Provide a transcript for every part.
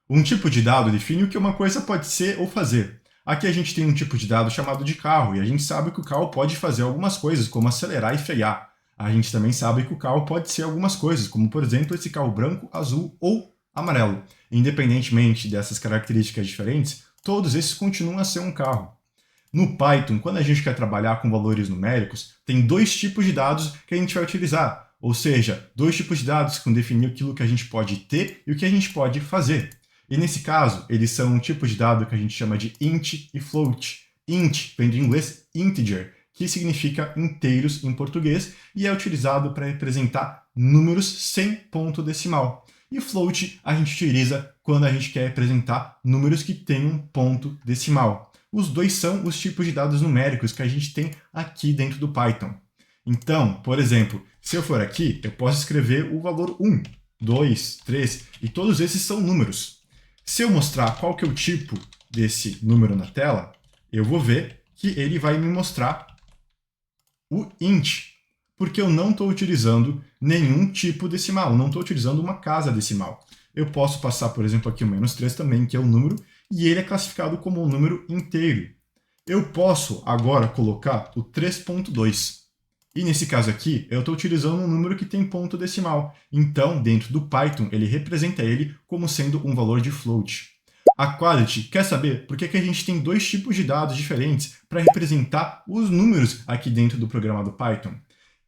Um tipo de dado define o que uma coisa pode ser ou fazer. Aqui a gente tem um tipo de dado chamado de carro, e a gente sabe que o carro pode fazer algumas coisas, como acelerar e frear. A gente também sabe que o carro pode ser algumas coisas, como por exemplo esse carro branco, azul ou amarelo. Independentemente dessas características diferentes, todos esses continuam a ser um carro. No Python, quando a gente quer trabalhar com valores numéricos, tem dois tipos de dados que a gente vai utilizar. Ou seja, dois tipos de dados que vão definir aquilo que a gente pode ter e o que a gente pode fazer. E nesse caso, eles são um tipo de dado que a gente chama de int e float. Int vem do inglês integer, que significa inteiros em português e é utilizado para representar números sem ponto decimal. E float a gente utiliza quando a gente quer representar números que têm um ponto decimal. Os dois são os tipos de dados numéricos que a gente tem aqui dentro do Python. Então, por exemplo, se eu for aqui, eu posso escrever o valor 1, 2, 3, e todos esses são números. Se eu mostrar qual que é o tipo desse número na tela, eu vou ver que ele vai me mostrar o int, porque eu não estou utilizando nenhum tipo decimal, não estou utilizando uma casa decimal. Eu posso passar, por exemplo, aqui o -3 também, que é o número, e ele é classificado como um número inteiro. Eu posso agora colocar o 3.2. E nesse caso aqui, eu estou utilizando um número que tem ponto decimal. Então, dentro do Python, ele representa ele como sendo um valor de float. A Quality quer saber por que a gente tem dois tipos de dados diferentes para representar os números aqui dentro do programa do Python.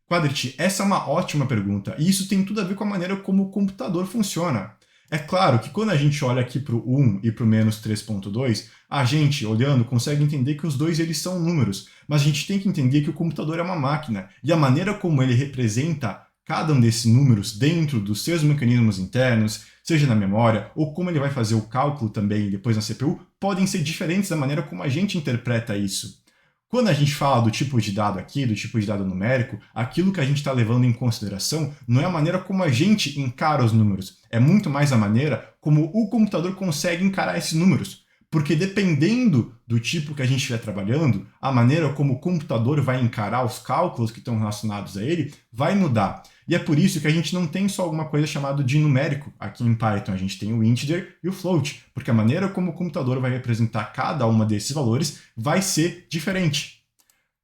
Quadrit, essa é uma ótima pergunta, e isso tem tudo a ver com a maneira como o computador funciona. É claro que quando a gente olha aqui para o 1 e para o -3.2, a gente, olhando, consegue entender que os dois eles são números, mas a gente tem que entender que o computador é uma máquina, e a maneira como ele representa cada um desses números dentro dos seus mecanismos internos, seja na memória, ou como ele vai fazer o cálculo também depois na CPU, podem ser diferentes da maneira como a gente interpreta isso. Quando a gente fala do tipo de dado aqui, do tipo de dado numérico, aquilo que a gente está levando em consideração não é a maneira como a gente encara os números, é muito mais a maneira como o computador consegue encarar esses números. Porque dependendo do tipo que a gente estiver trabalhando, a maneira como o computador vai encarar os cálculos que estão relacionados a ele vai mudar. E é por isso que a gente não tem só alguma coisa chamada de numérico aqui em Python, a gente tem o integer e o float, porque a maneira como o computador vai representar cada uma desses valores vai ser diferente.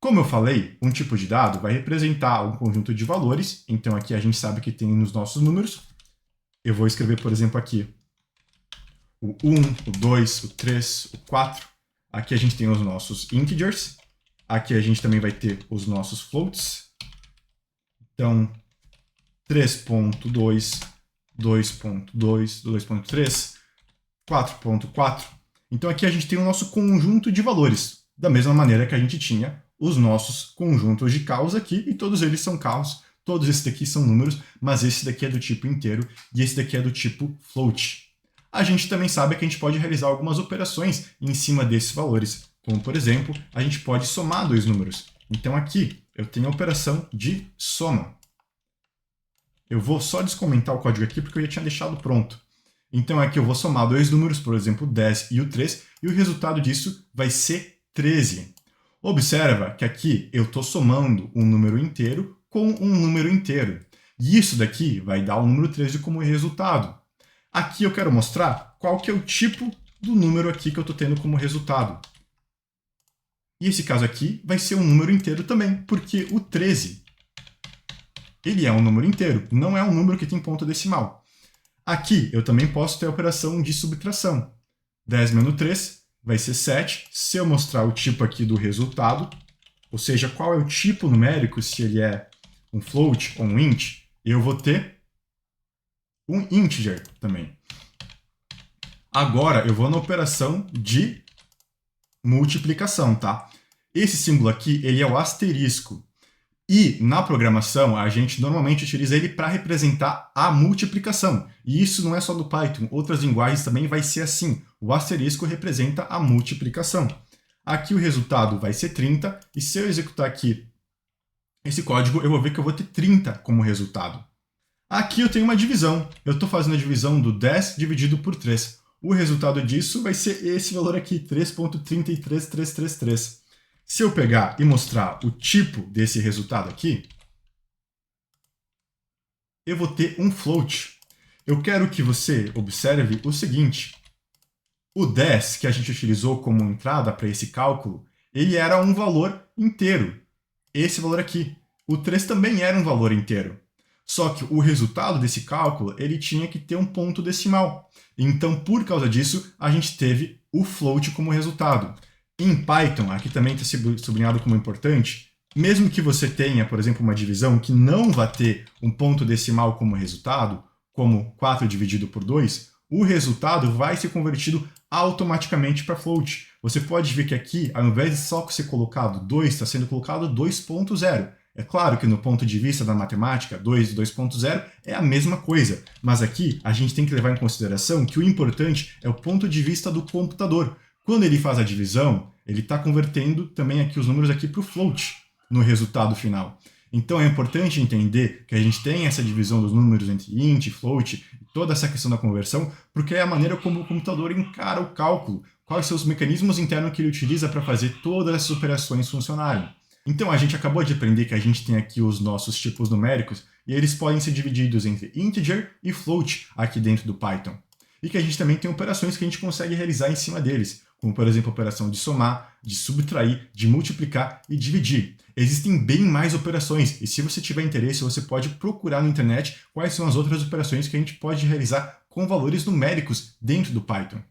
Como eu falei, um tipo de dado vai representar um conjunto de valores, então aqui a gente sabe que tem nos nossos números. Eu vou escrever, por exemplo, aqui o 1, o 2, o 3, o 4. Aqui a gente tem os nossos integers. Aqui a gente também vai ter os nossos floats. Então, 3.2, 2.2, 2.3, 4.4. Então aqui a gente tem o nosso conjunto de valores, da mesma maneira que a gente tinha os nossos conjuntos de carros aqui, e todos eles são carros, todos esses daqui são números, mas esse daqui é do tipo inteiro e esse daqui é do tipo float. A gente também sabe que a gente pode realizar algumas operações em cima desses valores, como por exemplo, a gente pode somar dois números. Então aqui eu tenho a operação de soma. Eu vou só descomentar o código aqui porque eu já tinha deixado pronto. Então aqui eu vou somar dois números, por exemplo, 10 e o 3, e o resultado disso vai ser 13. Observa que aqui eu estou somando um número inteiro com um número inteiro. E isso daqui vai dar o número 13 como resultado. Aqui eu quero mostrar qual que é o tipo do número aqui que eu estou tendo como resultado. E esse caso aqui vai ser um número inteiro também, porque o 13 ele é um número inteiro, não é um número que tem ponto decimal. Aqui eu também posso ter a operação de subtração. 10 menos 3 vai ser 7. Se eu mostrar o tipo aqui do resultado, ou seja, qual é o tipo numérico, se ele é um float ou um int, eu vou ter um integer também. Agora eu vou na operação de multiplicação, tá? Esse símbolo aqui, ele é o asterisco. E na programação, a gente normalmente utiliza ele para representar a multiplicação. E isso não é só do Python, outras linguagens também vai ser assim. O asterisco representa a multiplicação. Aqui o resultado vai ser 30, e se eu executar aqui esse código, eu vou ver que eu vou ter 30 como resultado. Aqui eu tenho uma divisão. Eu estou fazendo a divisão do 10 dividido por 3. O resultado disso vai ser esse valor aqui, 3.33333. Se eu pegar e mostrar o tipo desse resultado aqui, eu vou ter um float. Eu quero que você observe o seguinte. O 10, que a gente utilizou como entrada para esse cálculo, ele era um valor inteiro. Esse valor aqui. O 3 também era um valor inteiro. Só que o resultado desse cálculo, ele tinha que ter um ponto decimal. Então, por causa disso, a gente teve o float como resultado. Em Python, aqui também está sublinhado como importante, mesmo que você tenha, por exemplo, uma divisão que não vai ter um ponto decimal como resultado, como 4 dividido por 2, o resultado vai ser convertido automaticamente para float. Você pode ver que aqui, ao invés de só ser colocado 2, está sendo colocado 2.0. É claro que no ponto de vista da matemática, 2 e 2.0 é a mesma coisa, mas aqui a gente tem que levar em consideração que o importante é o ponto de vista do computador. Quando ele faz a divisão, ele está convertendo também aqui os números aqui para o float no resultado final. Então é importante entender que a gente tem essa divisão dos números entre int, float, toda essa questão da conversão, porque é a maneira como o computador encara o cálculo, quais são os mecanismos internos que ele utiliza para fazer todas essas operações funcionarem. Então a gente acabou de aprender que a gente tem aqui os nossos tipos numéricos e eles podem ser divididos entre integer e float aqui dentro do Python. E que a gente também tem operações que a gente consegue realizar em cima deles, como por exemplo a operação de somar, de subtrair, de multiplicar e dividir. Existem bem mais operações e se você tiver interesse você pode procurar na internet quais são as outras operações que a gente pode realizar com valores numéricos dentro do Python.